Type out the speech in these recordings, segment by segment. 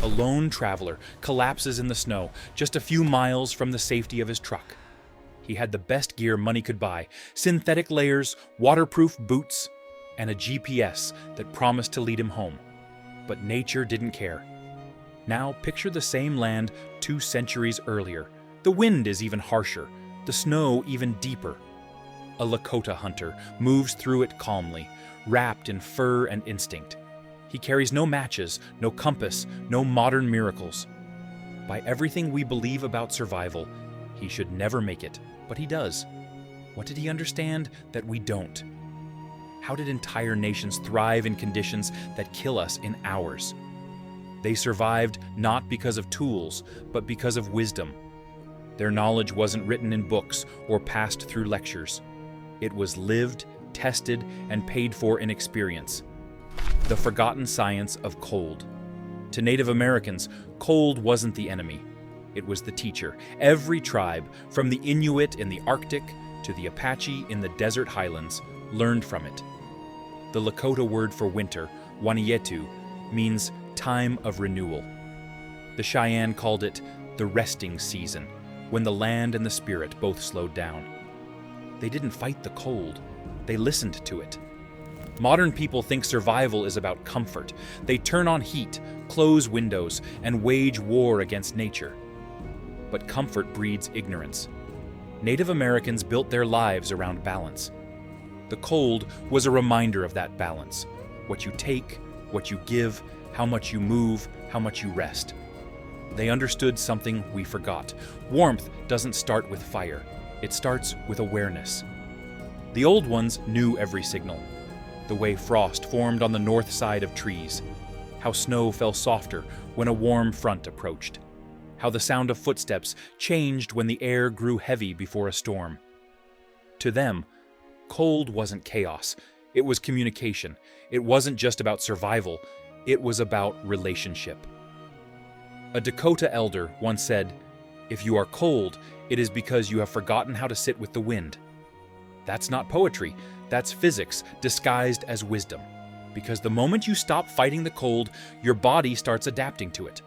a lone traveler, collapses in the snow just a few miles from the safety of his truck. He had the best gear money could buy: synthetic layers, waterproof boots, and a GPS that promised to lead him home. But nature didn't care. Now picture the same land 2 centuries earlier. The wind is even harsher, the snow even deeper. A Lakota hunter moves through it calmly, wrapped in fur and instinct. He carries no matches, no compass, no modern miracles. By everything we believe about survival, he should never make it, but he does. What did he understand that we don't? How did entire nations thrive in conditions that kill us in hours? They survived not because of tools, but because of wisdom. Their knowledge wasn't written in books or passed through lectures. It was lived, tested, and paid for in experience. The forgotten science of cold. To Native Americans, cold wasn't the enemy. It was the teacher. Every tribe, from the Inuit in the Arctic to the Apache in the desert highlands, learned from it. The Lakota word for winter, wanietu, means time of renewal. The Cheyenne called it the resting season, when the land and the spirit both slowed down. They didn't fight the cold, they listened to it. Modern people think survival is about comfort. They turn on heat, close windows, and wage war against nature. But comfort breeds ignorance. Native Americans built their lives around balance. The cold was a reminder of that balance. What you take, what you give, how much you move, how much you rest. They understood something we forgot. Warmth doesn't start with fire. It starts with awareness. The old ones knew every signal. The way frost formed on the north side of trees. How snow fell softer when a warm front approached. How the sound of footsteps changed when the air grew heavy before a storm. To them, cold wasn't chaos. It was communication. It wasn't just about survival. It was about relationship. A Dakota elder once said, "If you are cold, it is because you have forgotten how to sit with the wind." That's not poetry. That's physics disguised as wisdom. Because the moment you stop fighting the cold, your body starts adapting to it.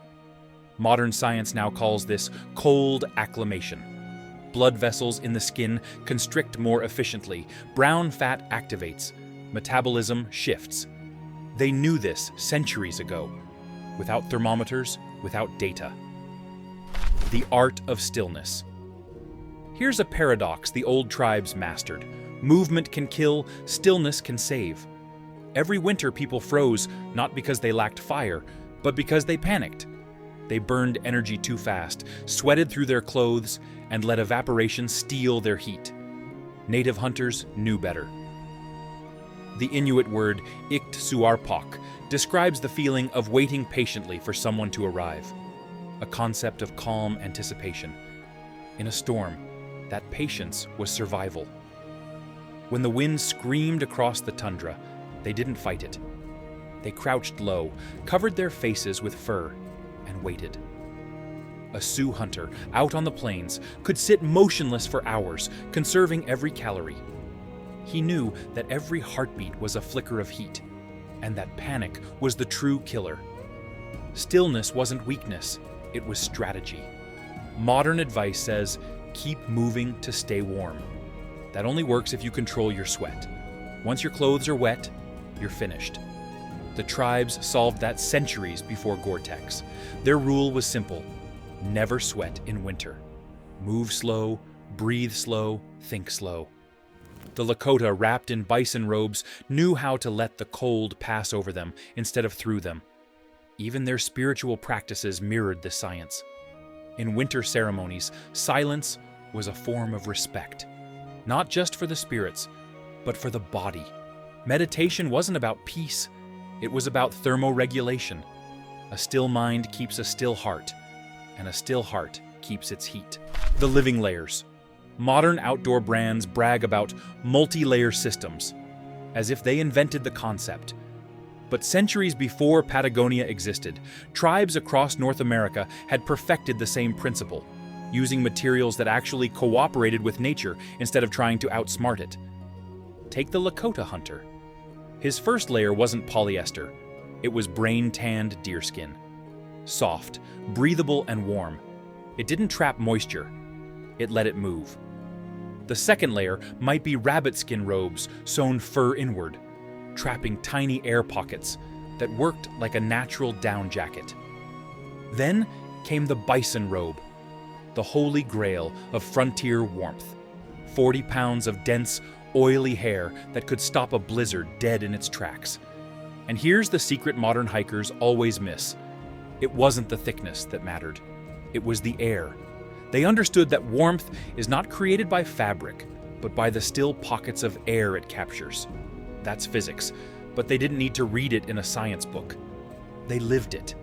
Modern science now calls this cold acclimation. Blood vessels in the skin constrict more efficiently. Brown fat activates. Metabolism shifts. They knew this centuries ago, without thermometers, without data. The art of stillness. Here's a paradox the old tribes mastered. Movement can kill, stillness can save. Every winter people froze, not because they lacked fire, but because they panicked. They burned energy too fast, sweated through their clothes, and let evaporation steal their heat. Native hunters knew better. The Inuit word iktsuarpok describes the feeling of waiting patiently for someone to arrive, a concept of calm anticipation. In a storm, that patience was survival. When the wind screamed across the tundra, they didn't fight it. They crouched low, covered their faces with fur, and waited. A Sioux hunter out on the plains could sit motionless for hours, conserving every calorie. He knew that every heartbeat was a flicker of heat, and that panic was the true killer. Stillness wasn't weakness, it was strategy. Modern advice says, keep moving to stay warm. That only works if you control your sweat. Once your clothes are wet, you're finished. The tribes solved that centuries before Gore-Tex. Their rule was simple: never sweat in winter. Move slow, breathe slow, think slow. The Lakota, wrapped in bison robes, knew how to let the cold pass over them instead of through them. Even their spiritual practices mirrored this science. In winter ceremonies, silence was a form of respect, not just for the spirits, but for the body. Meditation wasn't about peace, it was about thermoregulation. A still mind keeps a still heart, and a still heart keeps its heat. The living layers. Modern outdoor brands brag about multi-layer systems, as if they invented the concept. But centuries before Patagonia existed, tribes across North America had perfected the same principle, using materials that actually cooperated with nature instead of trying to outsmart it. Take the Lakota hunter. His first layer wasn't polyester, it was brain-tanned deerskin. soft, breathable, and warm. It didn't trap moisture, it let it move. The second layer might be rabbit skin robes sewn fur inward, trapping tiny air pockets that worked like a natural down jacket. Then came the bison robe, the holy grail of frontier warmth. 40 pounds of dense, oily hair that could stop a blizzard dead in its tracks. And here's the secret modern hikers always miss. It wasn't the thickness that mattered. It was the air. They understood that warmth is not created by fabric, but by the still pockets of air it captures. That's physics, but they didn't need to read it in a science book. They lived it.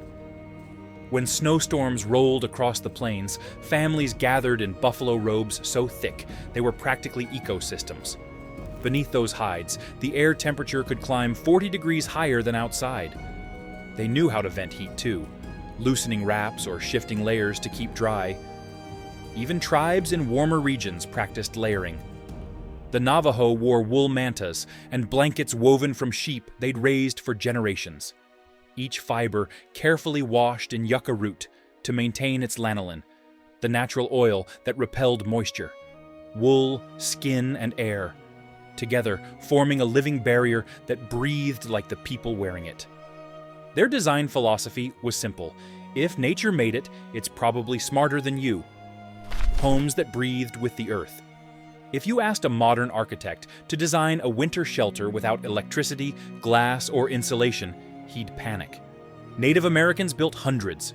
When snowstorms rolled across the plains, families gathered in buffalo robes so thick they were practically ecosystems. Beneath those hides, the air temperature could climb 40 degrees higher than outside. They knew how to vent heat too, loosening wraps or shifting layers to keep dry. Even tribes in warmer regions practiced layering. The Navajo wore wool mantas and blankets woven from sheep they'd raised for generations. Each fiber carefully washed in yucca root to maintain its lanolin, the natural oil that repelled moisture. Wool, skin, and air, together forming a living barrier that breathed like the people wearing it. Their design philosophy was simple. If nature made it, it's probably smarter than you. Homes that breathed with the earth. If you asked a modern architect to design a winter shelter without electricity, glass, or insulation, he'd panic. Native Americans built hundreds,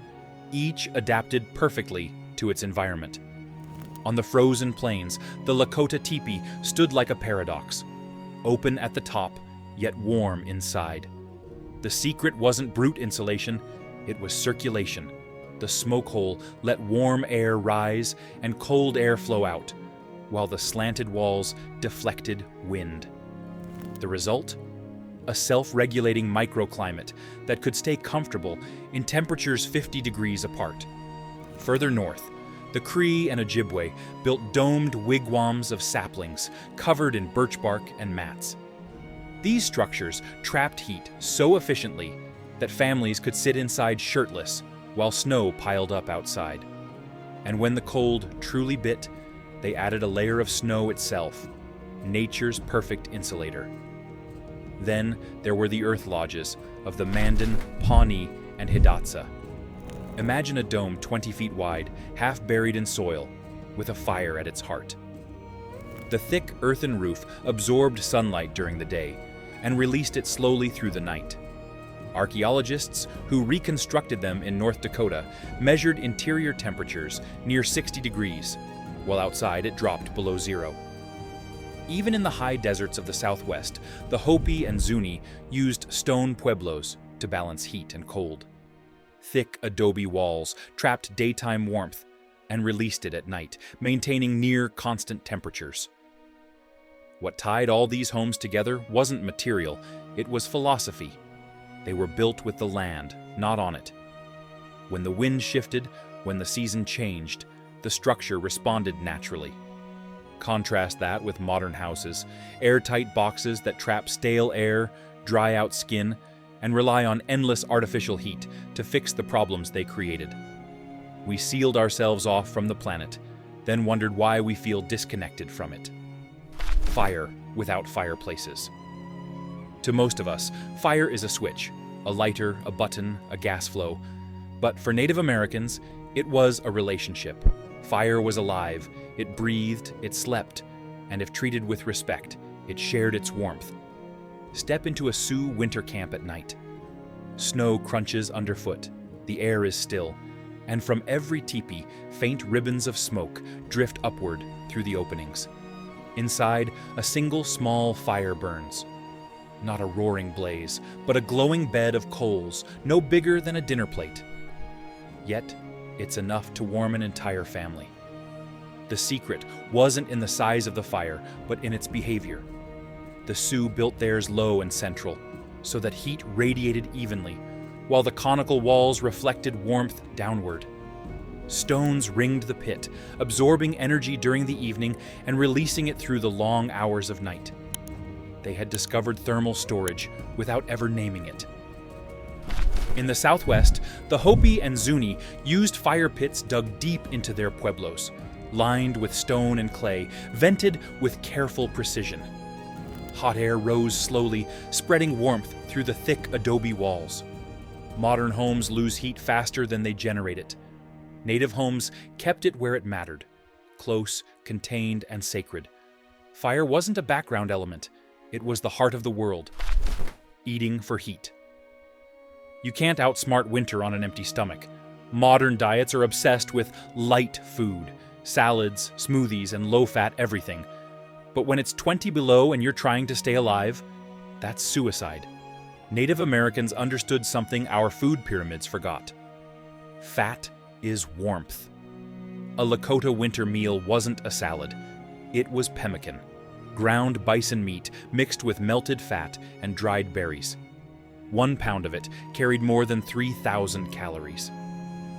each adapted perfectly to its environment. On the frozen plains, the Lakota teepee stood like a paradox, open at the top, yet warm inside. The secret wasn't brute insulation, it was circulation. The smoke hole let warm air rise and cold air flow out, while the slanted walls deflected wind. The result? A self-regulating microclimate that could stay comfortable in temperatures 50 degrees apart. Further north, the Cree and Ojibwe built domed wigwams of saplings covered in birch bark and mats. These structures trapped heat so efficiently that families could sit inside shirtless while snow piled up outside. And when the cold truly bit, they added a layer of snow itself, nature's perfect insulator. Then there were the earth lodges of the Mandan, Pawnee, and Hidatsa. Imagine a dome 20 feet wide, half buried in soil, with a fire at its heart. The thick earthen roof absorbed sunlight during the day and released it slowly through the night. Archaeologists who reconstructed them in North Dakota measured interior temperatures near 60 degrees, while outside it dropped below zero. Even in the high deserts of the Southwest, the Hopi and Zuni used stone pueblos to balance heat and cold. Thick adobe walls trapped daytime warmth and released it at night, maintaining near constant temperatures. What tied all these homes together wasn't material, it was philosophy. They were built with the land, not on it. When the wind shifted, when the season changed, the structure responded naturally. Contrast that with modern houses, airtight boxes that trap stale air, dry out skin, and rely on endless artificial heat to fix the problems they created. We sealed ourselves off from the planet, then wondered why we feel disconnected from it. Fire without fireplaces. To most of us, fire is a switch, a lighter, a button, a gas flow. But for Native Americans, it was a relationship. Fire was alive, it breathed, it slept, and if treated with respect, it shared its warmth. Step into a Sioux winter camp at night. Snow crunches underfoot, the air is still, and from every teepee, faint ribbons of smoke drift upward through the openings. Inside, a single small fire burns. Not a roaring blaze, but a glowing bed of coals, no bigger than a dinner plate. Yet, it's enough to warm an entire family. The secret wasn't in the size of the fire, but in its behavior. The Sioux built theirs low and central, so that heat radiated evenly, while the conical walls reflected warmth downward. Stones ringed the pit, absorbing energy during the evening and releasing it through the long hours of night. They had discovered thermal storage without ever naming it. In the southwest, the Hopi and Zuni used fire pits dug deep into their pueblos, lined with stone and clay, vented with careful precision. Hot air rose slowly, spreading warmth through the thick adobe walls. Modern homes lose heat faster than they generate it. Native homes kept it where it mattered, close, contained, and sacred. Fire wasn't a background element, it was the heart of the world, eating for heat. You can't outsmart winter on an empty stomach. Modern diets are obsessed with light food, salads, smoothies, and low-fat everything. But when it's 20 below and you're trying to stay alive, that's suicide. Native Americans understood something our food pyramids forgot. Fat is warmth. A Lakota winter meal wasn't a salad. It was pemmican, ground bison meat mixed with melted fat and dried berries. 1 pound of it carried more than 3,000 calories.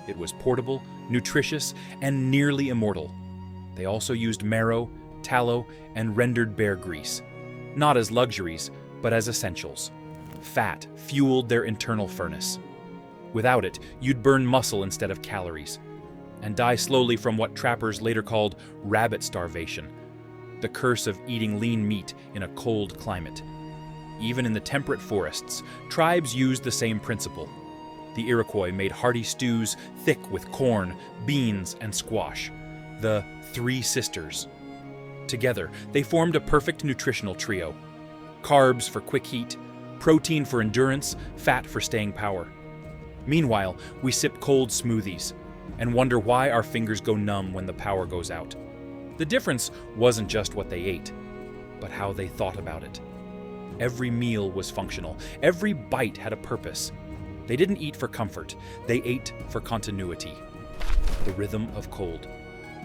It was portable, nutritious, and nearly immortal. They also used marrow, tallow, and rendered bear grease, not as luxuries, but as essentials. Fat fueled their internal furnace. Without it, you'd burn muscle instead of calories, and die slowly from what trappers later called rabbit starvation, the curse of eating lean meat in a cold climate. Even in the temperate forests, tribes used the same principle. The Iroquois made hearty stews thick with corn, beans, and squash, the Three Sisters. Together, they formed a perfect nutritional trio: carbs for quick heat, protein for endurance, fat for staying power. Meanwhile, we sip cold smoothies and wonder why our fingers go numb when the power goes out. The difference wasn't just what they ate, but how they thought about it. Every meal was functional. Every bite had a purpose. They didn't eat for comfort. They ate for continuity. The rhythm of cold.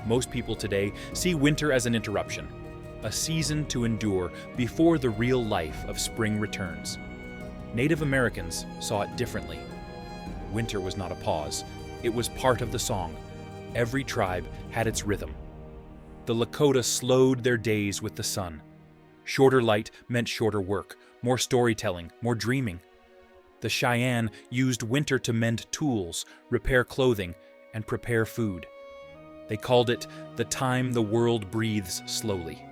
Most people today see winter as an interruption, a season to endure before the real life of spring returns. Native Americans saw it differently. Winter was not a pause. It was part of the song. Every tribe had its rhythm. The Lakota slowed their days with the sun. Shorter light meant shorter work, more storytelling, more dreaming. The Cheyenne used winter to mend tools, repair clothing, and prepare food. They called it the time the world breathes slowly.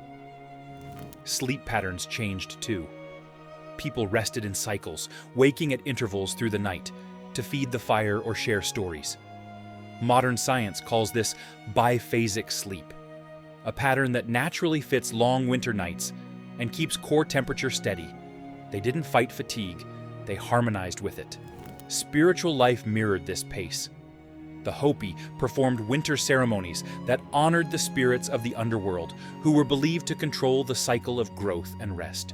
Sleep patterns changed too. People rested in cycles, waking at intervals through the night to feed the fire or share stories. Modern science calls this biphasic sleep, a pattern that naturally fits long winter nights and keeps core temperature steady. They didn't fight fatigue, they harmonized with it. Spiritual life mirrored this pace. The Hopi performed winter ceremonies that honored the spirits of the underworld, who were believed to control the cycle of growth and rest.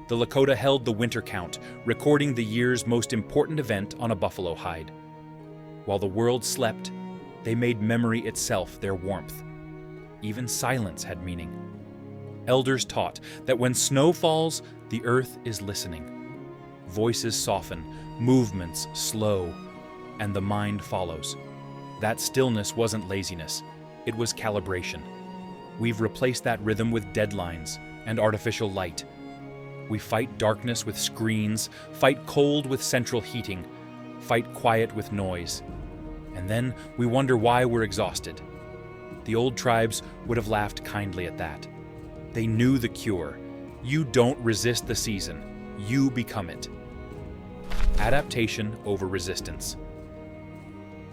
The Lakota held the winter count, recording the year's most important event on a buffalo hide. While the world slept, they made memory itself their warmth. Even silence had meaning. Elders taught that when snow falls, the earth is listening. Voices soften, movements slow, and the mind follows. That stillness wasn't laziness, it was calibration. We've replaced that rhythm with deadlines and artificial light. We fight darkness with screens, fight cold with central heating, fight quiet with noise. And then we wonder why we're exhausted. The old tribes would have laughed kindly at that. They knew the cure. You don't resist the season, you become it. Adaptation over resistance.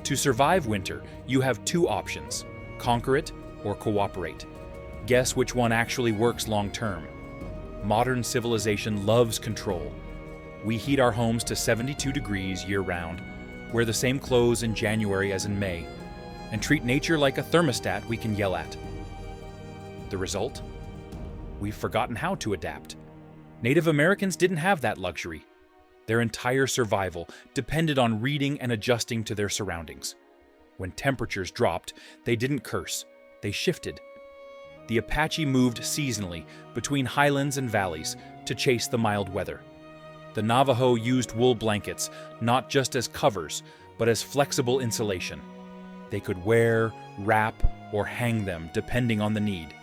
To survive winter, you have two options: conquer it or cooperate. Guess which one actually works long term. Modern civilization loves control. We heat our homes to 72 degrees year-round, wear the same clothes in January as in May, and treat nature like a thermostat we can yell at. The result? We've forgotten how to adapt. Native Americans didn't have that luxury. Their entire survival depended on reading and adjusting to their surroundings. When temperatures dropped, they didn't curse, they shifted. The Apache moved seasonally between highlands and valleys to chase the mild weather. The Navajo used wool blankets not just as covers, but as flexible insulation. They could wear, wrap, or hang them depending on the need.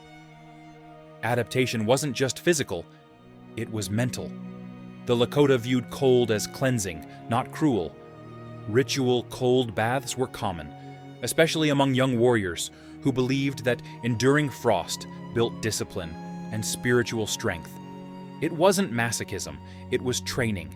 Adaptation wasn't just physical, it was mental. The Lakota viewed cold as cleansing, not cruel. Ritual cold baths were common, especially among young warriors who believed that enduring frost built discipline and spiritual strength. It wasn't masochism, it was training.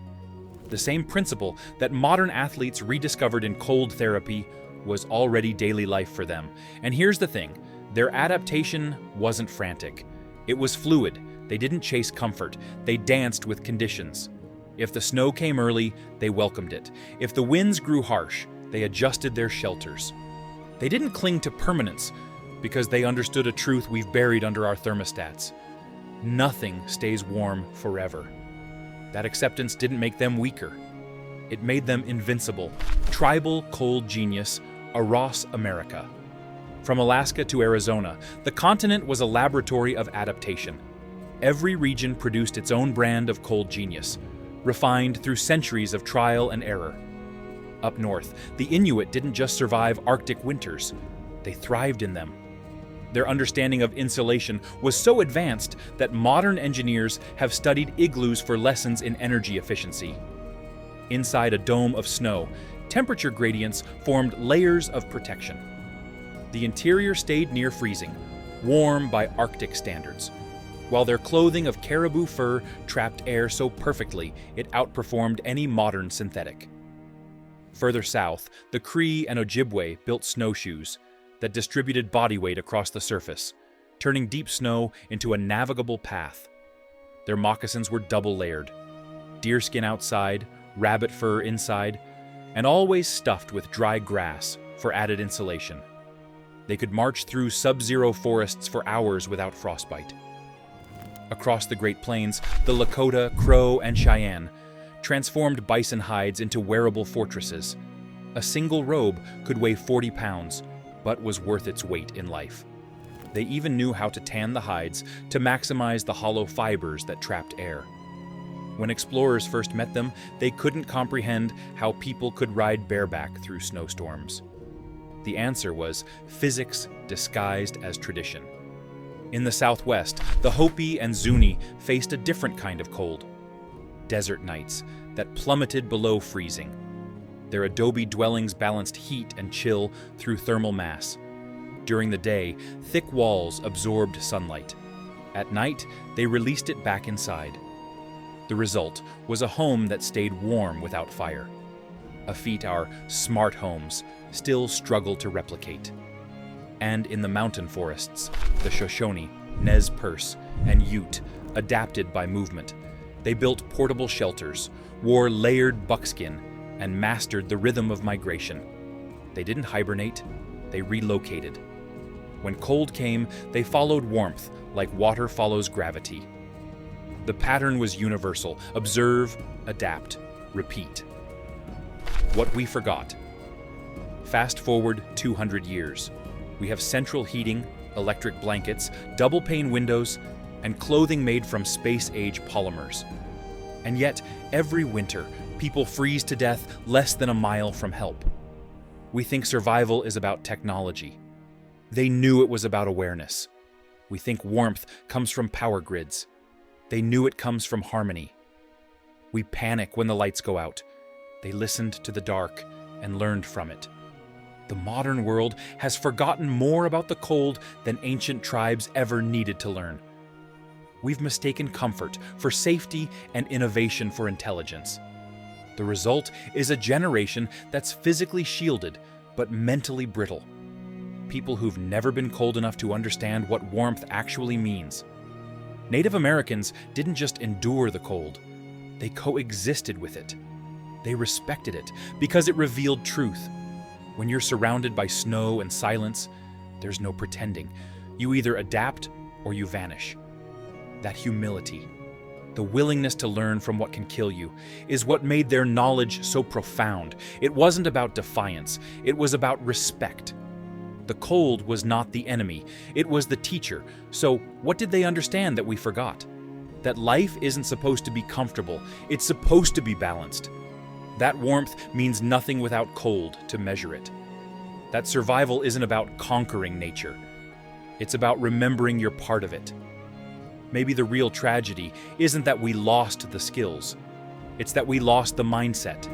The same principle that modern athletes rediscovered in cold therapy was already daily life for them. And here's the thing, their adaptation wasn't frantic. It was fluid. They didn't chase comfort, they danced with conditions. If the snow came early, they welcomed it. If the winds grew harsh, they adjusted their shelters. They didn't cling to permanence because they understood a truth we've buried under our thermostats. Nothing stays warm forever. That acceptance didn't make them weaker. It made them invincible. Tribal cold genius, Aros America. From Alaska to Arizona, the continent was a laboratory of adaptation. Every region produced its own brand of cold genius, refined through centuries of trial and error. Up north, the Inuit didn't just survive Arctic winters, they thrived in them. Their understanding of insulation was so advanced that modern engineers have studied igloos for lessons in energy efficiency. Inside a dome of snow, temperature gradients formed layers of protection. The interior stayed near freezing, warm by Arctic standards, while their clothing of caribou fur trapped air so perfectly it outperformed any modern synthetic. Further south, the Cree and Ojibwe built snowshoes that distributed body weight across the surface, turning deep snow into a navigable path. Their moccasins were double-layered, deerskin outside, rabbit fur inside, and always stuffed with dry grass for added insulation. They could march through subzero forests for hours without frostbite. Across the Great Plains, the Lakota, Crow, and Cheyenne transformed bison hides into wearable fortresses. A single robe could weigh 40 pounds, but was worth its weight in life. They even knew how to tan the hides to maximize the hollow fibers that trapped air. When explorers first met them, they couldn't comprehend how people could ride bareback through snowstorms. The answer was physics disguised as tradition. In the Southwest, the Hopi and Zuni faced a different kind of cold. Desert nights that plummeted below freezing. Their adobe dwellings balanced heat and chill through thermal mass. During the day, thick walls absorbed sunlight. At night, they released it back inside. The result was a home that stayed warm without fire. A feat our smart homes still struggle to replicate. And in the mountain forests, the Shoshone, Nez Perce, and Ute adapted by movement. They built portable shelters, wore layered buckskin, and mastered the rhythm of migration. They didn't hibernate, they relocated. When cold came, they followed warmth like water follows gravity. The pattern was universal: observe, adapt, repeat. What we forgot. Fast forward 200 years. We have central heating, electric blankets, double-pane windows, and clothing made from space-age polymers. And yet, every winter, people freeze to death less than a mile from help. We think survival is about technology. They knew it was about awareness. We think warmth comes from power grids. They knew it comes from harmony. We panic when the lights go out. They listened to the dark and learned from it. The modern world has forgotten more about the cold than ancient tribes ever needed to learn. We've mistaken comfort for safety and innovation for intelligence. The result is a generation that's physically shielded, but mentally brittle. People who've never been cold enough to understand what warmth actually means. Native Americans didn't just endure the cold, they coexisted with it. They respected it because it revealed truth. When you're surrounded by snow and silence, there's no pretending. You either adapt or you vanish. That humility, the willingness to learn from what can kill you, is what made their knowledge so profound. It wasn't about defiance, it was about respect. The cold was not the enemy, it was the teacher. So what did they understand that we forgot? That life isn't supposed to be comfortable, it's supposed to be balanced. That warmth means nothing without cold to measure it. That survival isn't about conquering nature. It's about remembering you're part of it. Maybe the real tragedy isn't that we lost the skills. It's that we lost the mindset.